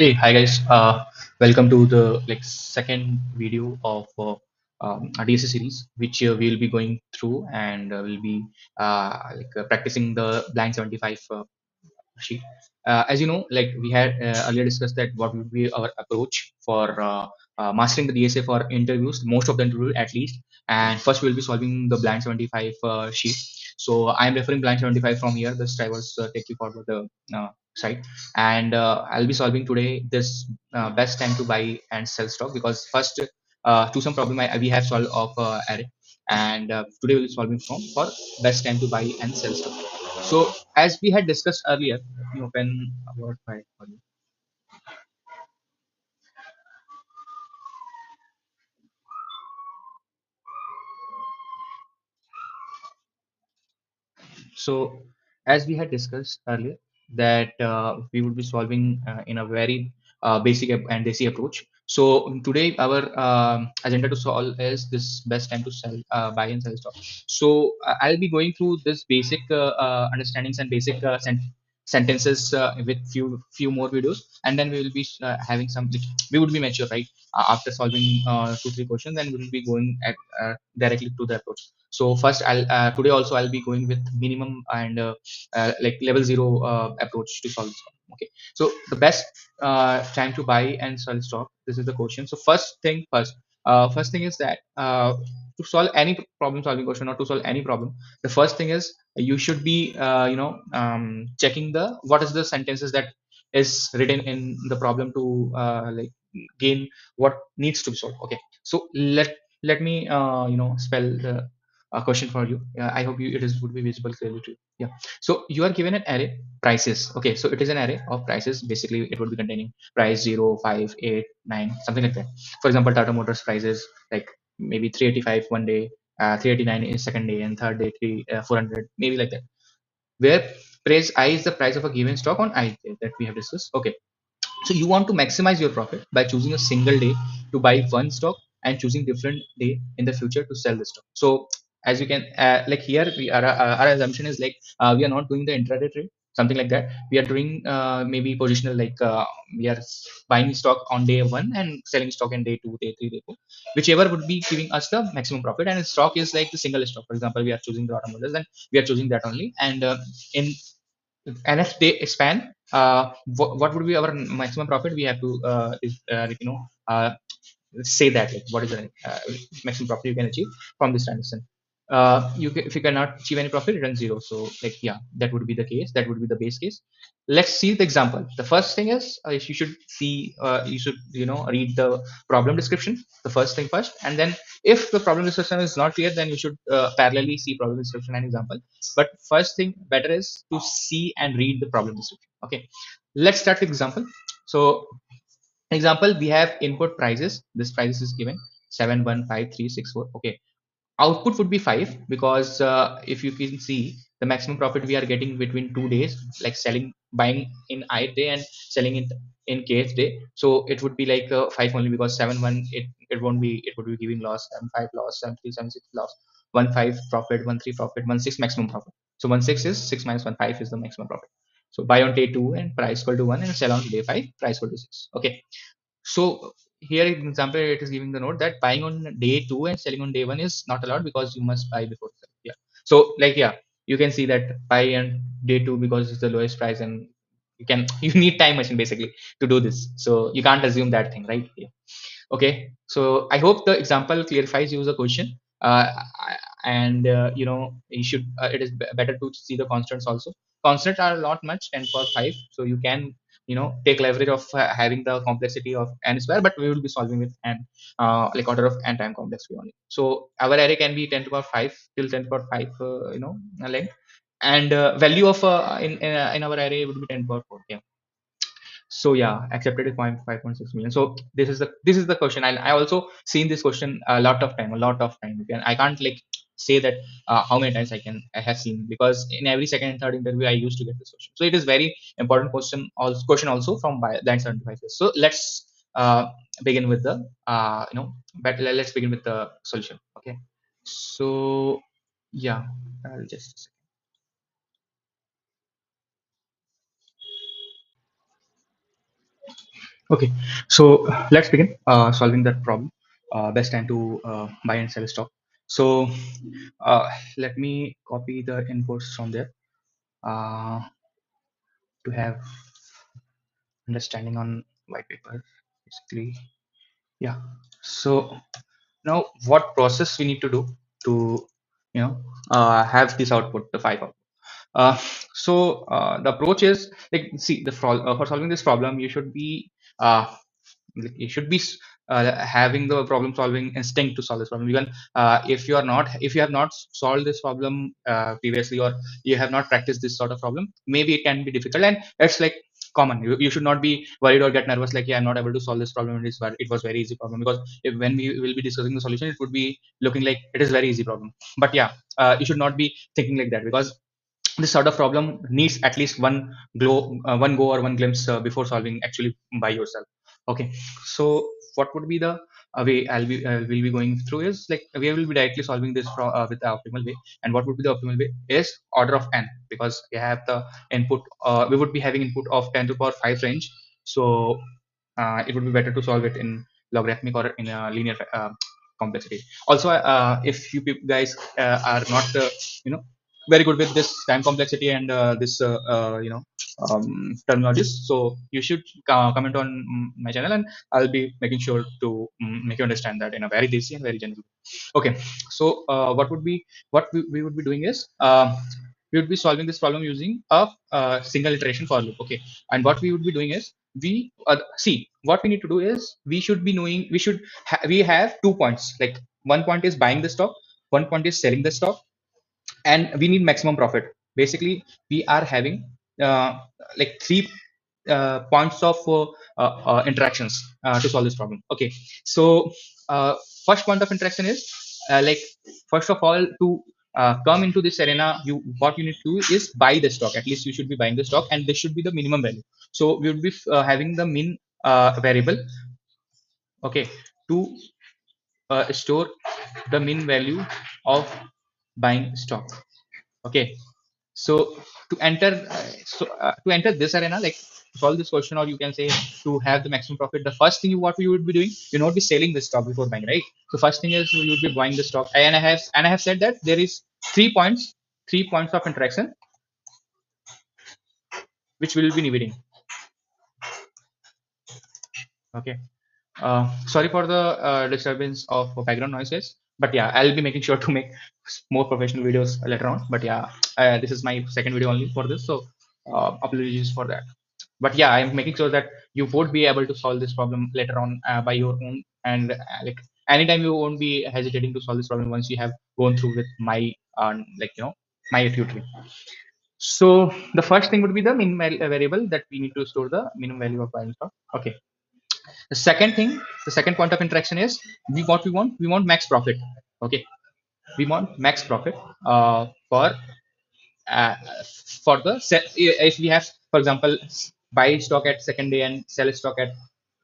Hey, hi guys. Welcome to the second video of a DSA series, which we'll be going through and we'll be practicing the blank 75 sheet. As you know, like we had earlier discussed that what would be our approach for mastering the DSA for interviews, most of the interview at least. And first we'll be solving the blank 75 sheet. So I'm referring blank 75 from here. This I was take you forward the site, and I'll be solving today this best time to buy and sell stock because first to some problem we have solved of array, and today we'll be solving for best time to buy and sell stock. So as we had discussed earlier, let me open our file for you. So as we had discussed earlier, that we would be solving in a very basic and desi approach. So today our agenda to solve is this best time to sell, buy and sell stock. So I'll be going through this basic understandings and basic sentences with few more videos, and then we will be having some. We would be mature, right? After solving two three questions, then we will be going at, directly to the approach. So first I'll today also I'll be going with minimum and like level zero approach to solve this problem. Okay, so the best time to buy and sell stock, this is the question. So first thing is that to solve any problem solving question or to solve any problem, the first thing is you should be checking the what is the sentences that is written in the problem to gain what needs to be solved. Okay, so let me spell the question for you. I hope it is would be visible clearly to you. Yeah. So you are given an array prices. Okay. So it is an array of prices. Basically, it would be containing price 0, 5, 8, 9, something like that. For example, Tata Motors prices like maybe 385 one day, 389 is second day, and third day 400, maybe like that. Where price I is the price of a given stock on I day that we have discussed. Okay, so you want to maximize your profit by choosing a single day to buy one stock and choosing different day in the future to sell the stock. So as you can like here we are our assumption is like we are not doing the intraday trade, something like that. We are doing maybe positional, like we are buying stock on day one and selling stock in day two, day three, day four, whichever would be giving us the maximum profit. And stock is like the single stock. For example, we are choosing the automobiles and we are choosing that only. And in and if they expand, what would be our maximum profit? We have to say that like what is the maximum profit you can achieve from this transaction. If you cannot achieve any profit, it runs zero. So like yeah, that would be the case. That would be the base case. Let's see the example. The first thing is you should see you should read the problem description, the first thing first, and then if the problem description is not clear, then you should parallelly see problem description and example. But first thing better is to see and read the problem description. Okay, let's start with example. So example, we have input prices. This prices is given 715364. Okay, output would be 5 because if you can see the maximum profit we are getting between 2 days, like selling buying in I day and selling it in kth day. So it would be like 5 only, because 7 1 it won't be, it would be giving loss, 7 5 loss, 7 3 7 6 loss, 1 5 profit, 1 3 profit, 1 6 maximum profit. So 1 6 is 6 minus 1 5 is the maximum profit. So buy on day 2 and price equal to 1, and sell on day 5 price equal to 6. Okay, so here in example, it is giving the note that buying on day 2 and selling on day 1 is not allowed because you must buy before sell. Yeah. So like yeah, you can see that buy on day 2 because it's the lowest price, and you can you need time machine basically to do this. So you can't assume that thing, right? Yeah. Okay, so I hope the example clarifies you the question. And you should it is better to see the constants also. Constants are not much, 10 power 5, so you can take leverage of having the complexity of n square, but we will be solving with n like order of n time complexity only. So our array can be 10 to power 5 till 10 to power 5 length, and value of in our array would be 10 power 4. Yeah. So yeah, accepted is 5.6 million. So this is the question. I also seen this question a lot of time. Okay? And I can't like say that how many times I have seen, because in every second and third interview I used to get this question. So it is very important question also from blind 75. So let's begin with the but let's begin with the solution. Okay. So yeah, I'll just Okay, so let's begin solving that problem. Best time to buy and sell stock. So uh, let me copy the inputs from there to have understanding on white paper. Basically, yeah. So now, what process we need to do to have this output, the five output. Uh, the approach is like, see, for solving this problem, you should be uh, like, you should be having the problem solving instinct to solve this problem. Even if you have not solved this problem previously, or you have not practiced this sort of problem, maybe it can be difficult, and it's like common. You should not be worried or get nervous like, yeah, I'm not able to solve this problem. It was very easy problem, because when we will be discussing the solution, it would be looking like it is very easy problem. But yeah, you should not be thinking like that, because this sort of problem needs at least one go or one glimpse before solving actually by yourself. Okay, so what would be the way will be going through is like, we will be directly solving this with the optimal way. And what would be the optimal way is order of n, because we have the input. We would be having input of 10 to the power 5 range. So it would be better to solve it in logarithmic or in a linear complexity. Also, if you guys are not you know very good with this time complexity and this terminologies, so you should comment on my channel, and I'll be making sure to make you understand that in a very easy and very general way. Okay, so what we would be doing is, we would be solving this problem using a single iteration for loop. Okay, and what we would be doing is, we see, what we need to do is, we should be knowing, we have 2 points. Like, one point is buying the stock, one point is selling the stock, and we need maximum profit. Basically, we are having like three points of interactions to solve this problem. Okay, so uh, first point of interaction is, like, first of all, to come into this arena, what you need to do is buy the stock. At least you should be buying the stock, and this should be the minimum value. So we would be having the min variable, okay, to store the min value of buying stock. Okay, so to enter this arena, like, to solve this question, or you can say to have the maximum profit, the first thing what you would be doing, you not be selling the stock before buying, right? So first thing is, you would be buying the stock, and I have said that there is 3 points, 3 points of interaction which we will be needing. Okay, sorry for the disturbance of background noises, but yeah, I'll be making sure to make more professional videos later on. But yeah, this is my second video only for this, so apologies for that. But yeah, I'm making sure that you would be able to solve this problem later on by your own, and like, anytime, you won't be hesitating to solve this problem once you have gone through with my like, my tutoring. So the first thing would be the variable that we need to store the minimum value of buying stock. Okay, the second thing, the second point of interaction is, we want max profit. Okay, we want max profit for uh, if we have, for example, buy stock at second day and sell stock at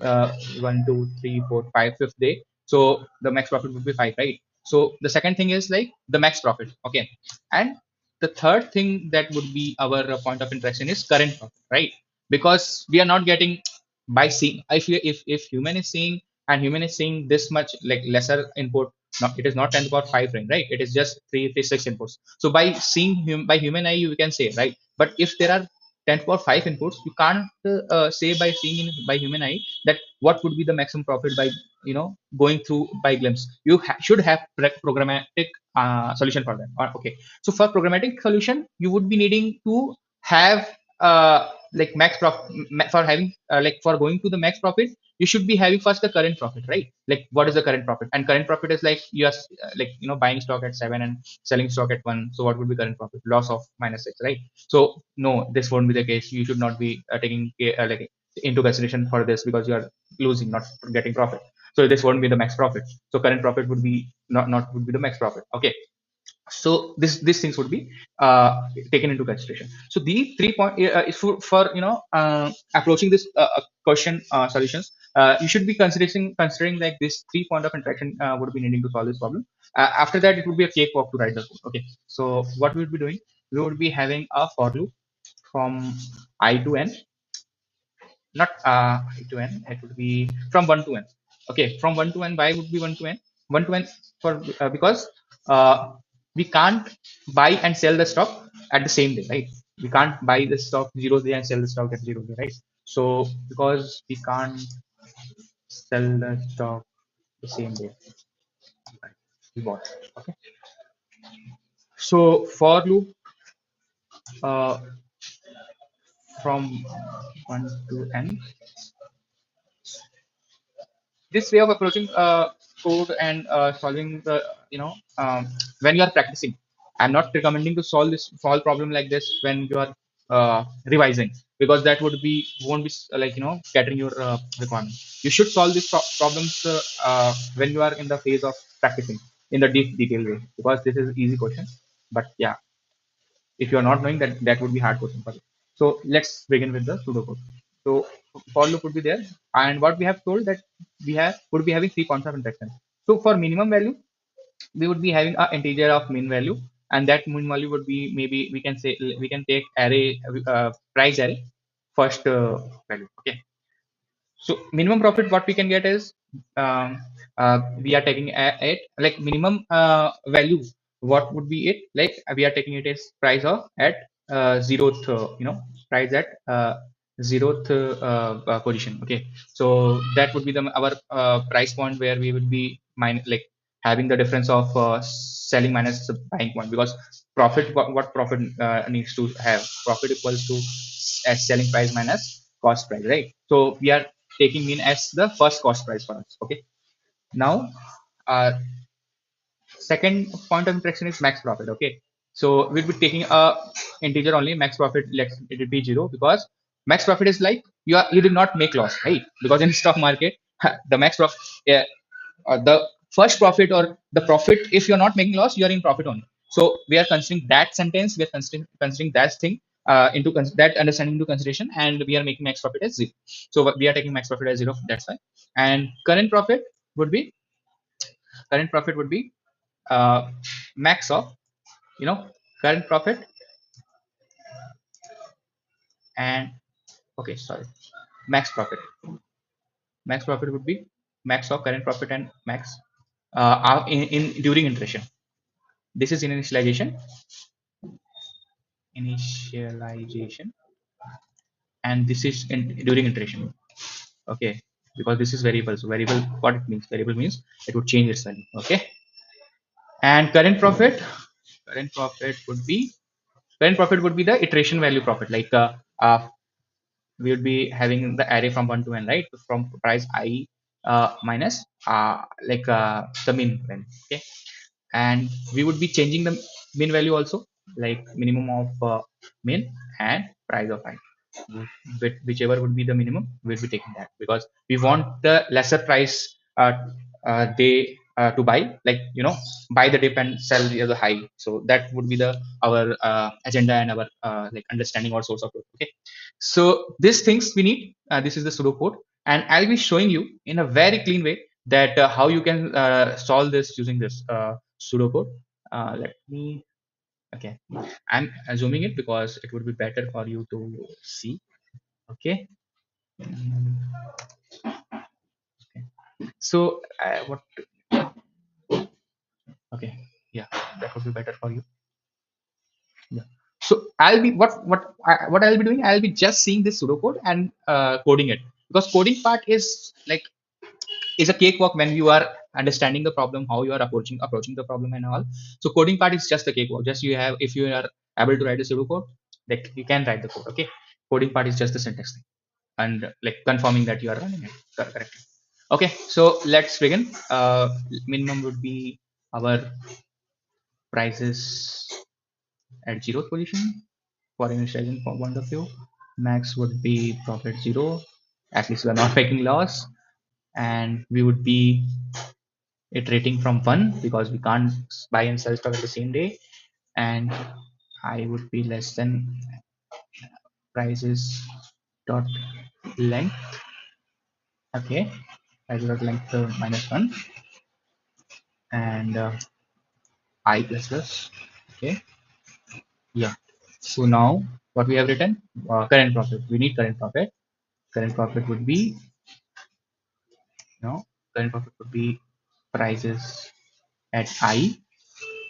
uh, 1, 2, 3, 4, 5, fifth day. So the max profit would be 5, right? So the second thing is like the max profit. Okay, and the third thing that would be our point of interaction is current profit, right? Because we are not getting, by seeing, if human is seeing, and human is seeing this much, like, lesser input. Not, it is not 10 to the power 5 ring, right? It is just 6 inputs. So by seeing by human eye, you can say, right? But if there are 10 to the power 5 inputs, you can't say by seeing by human eye that what would be the maximum profit by going through by glimpse. You should have programmatic solution for that. Okay, so for programmatic solution, you would be needing to have like max profit. For having like, for going to the max profit, you should be having first the current profit, right? Like, what is the current profit? And current profit is like, you are like, buying stock at 7 and selling stock at 1. So what would be current profit? Loss of -6, right? So no, this won't be the case. You should not be taking like into consideration for this, because you are losing, not getting profit. So this won't be the max profit. So current profit would be not would be the max profit. Okay, so these things would be taken into consideration. So these 3 point is for approaching this question solutions, you should be considering like this 3 point of interaction would be needing to solve this problem. After that, it would be a cakewalk to write the code. Okay, so what we would be doing, we would be having a for loop from I to n. not I to n, it would be from 1 to n. Okay, from 1 to n, why would be 1 to n? 1 to n for because uh, we can't buy and sell the stock at the same day, right? We can't buy the stock 0 day and sell the stock at 0 day, right? So because we can't sell the stock the same day, we bought. Okay, so for loop uh, from 1 to n, this way of approaching code and solving the, you know, when you are practicing, I'm not recommending to solve problem like this when you are revising, because that would be won't be like, you know, scattering your requirement. You should solve these problems when you are in the phase of practicing in the deep detail way, because this is easy question. But yeah, if you are not knowing that, that would be hard question for you. So let's begin with the pseudocode. So for loop would be there, and what we have told that we have would be having three points of interaction. So for minimum value, we would be having a integer of min value, and that min value would be, maybe we can say, we can take array, price array first value. Okay, so minimum profit what we can get is, we are taking it like minimum value. What would be it like? We are taking it as price of at zeroth, you know, price at zeroth position. Okay, so that would be the our price point where we would be like having the difference of selling minus the buying point, because profit, what profit needs to have, profit equals to as selling price minus cost price, right? So we are taking mean as the first cost price for us. Okay, now uh, second point of interaction is max profit. Okay, so we'll be taking a integer only, max profit, let it be 0, because max profit is like you did not make loss, right? Because in stock market the max profit, yeah, the first profit or the profit, if you're not making loss, you're in profit only. So we are considering that sentence, we are considering that thing into that understanding into consideration, and we are making max profit as 0. So we are taking max profit as 0, that's why. And would be current profit would be uh, max of, you know, current profit and, okay, sorry, max profit. Max profit would be max of current profit and max in during iteration. This is initialization, and this is during iteration. Okay, because this is variable. So variable, what it means? Variable means it would change its value. Okay, and current profit would be the iteration value profit. Like we would be having the array from 1 to n, right? From price I minus the min value. Okay, and we would be changing the min value also, like minimum of min and price of I. Whichever would be the minimum, we'll be taking that, because we want the lesser price they to buy, like, you know, buy the dip and sell the other high. So that would be the our agenda and our like understanding or source of truth. Okay, so these things we need, this is the pseudocode, and I'll be showing you in a very clean way that how you can solve this using this pseudocode. Let me, okay, I'm zooming it because it would be better for you to see. Okay. Mm, okay. So what, okay, yeah, that would be better for you. Yeah, so I'll be what I'll be doing, I'll be just seeing this pseudocode and coding it, because coding part is a cakewalk when you are understanding the problem, how you are approaching the problem and all. So coding part is just a cakewalk, just you have, if you are able to write a pseudocode, like you can write the code. Okay, coding part is just the syntax thing, and like confirming that you are running it correctly. Okay, so let's begin. Minimum would be our prices at 0th position for initialization point of view. Max would be profit 0. At least we are not making loss, and we would be iterating from 1 because we can't buy and sell stock at the same day. And I would be less than prices dot length. Okay, prices dot length minus 1, and I plus plus. Okay, yeah. So now what we have written, current profit. We need current profit, current profit would be, no, current profit would be prices at I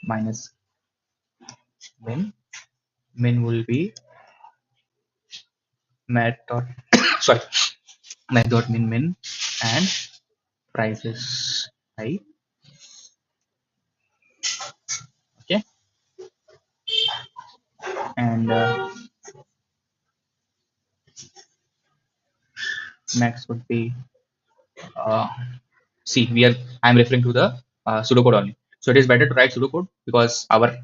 minus min. Min will be math dot sorry, math dot min and prices I. Okay, and max would be uh, see, we are I'm referring to the pseudocode only. So it is better to write pseudocode because our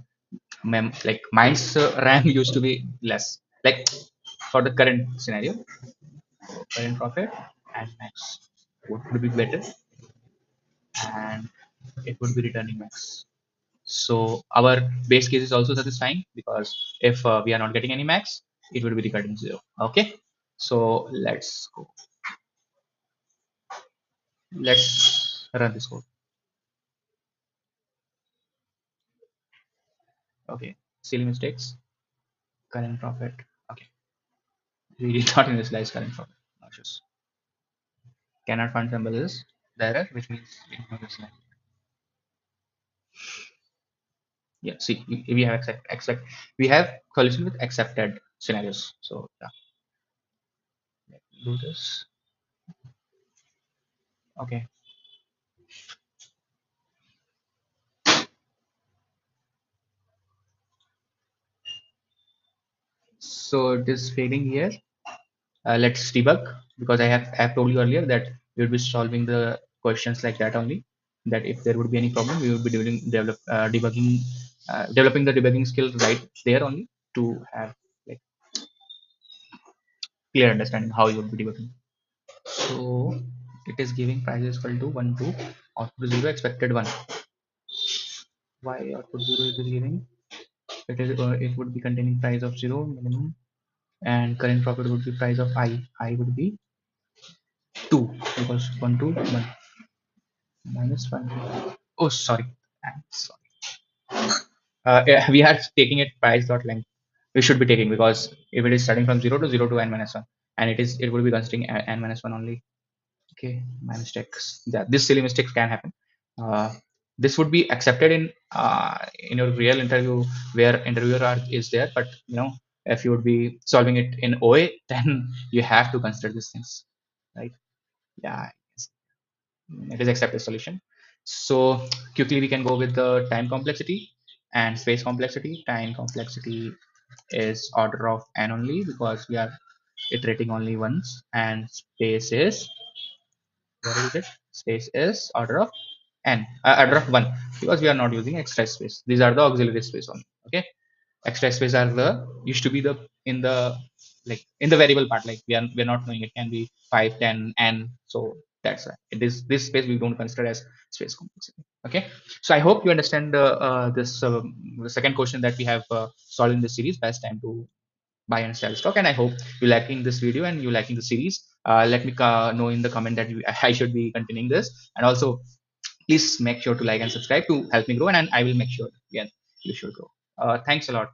like mind's RAM used to be less. Like for the current scenario, current profit and max would be better, and it would be returning max. So our base case is also satisfying because if we are not getting any max, it would be returning 0. Okay, so let's go. Let's run this code. Okay, silly mistakes. Current profit. Okay, we did not initialize current profit. Nauseous. Cannot find symbol is the error, which means ignore this line. Yeah, see, we have accept we have solution with accepted scenarios. So yeah, let's do this. Okay, so it is failing here. Let's debug because I have told you earlier that we would be solving the questions like that only. That if there would be any problem, we would be developing the debugging skill right there only to have like clear understanding how you would be debugging. So it is giving price is equal to 1 2 output 0 expected 1. Why output 0 it is giving? It would be containing price of 0 minimum and current profit would be price of I. I would be 2 because 1 2 1 minus 1. Oh sorry. I'm sorry. Yeah, we are taking it price dot length. We should be taking because if it is starting from 0 to 0 to n minus 1 and it would be considering n minus 1 only. Okay, my mistakes. Yeah, this silly mistakes can happen. Uh, this would be accepted in your real interview where interviewer is there, but if you would be solving it in OA, then you have to consider these things, right? Yeah, it is accepted solution. So quickly we can go with the time complexity and space complexity. Time complexity is order of n only because we are iterating only once, and space is, what is it? Space is order of n, order of 1 because we are not using extra space. These are the auxiliary space only. Okay, extra space are the used to be the in the like in the variable part, like we're not knowing it can be 5 10 n. So that's why it is this space we don't consider as space complexity. Okay, so I hope you understand this the second question that we have solved in this series, best time to buy and sell stock. And I hope you liking this video and you liking the series. Let me know in the comment that I should be continuing this, and also please make sure to like and subscribe to help me grow, and I will make sure again you should grow. Thanks a lot.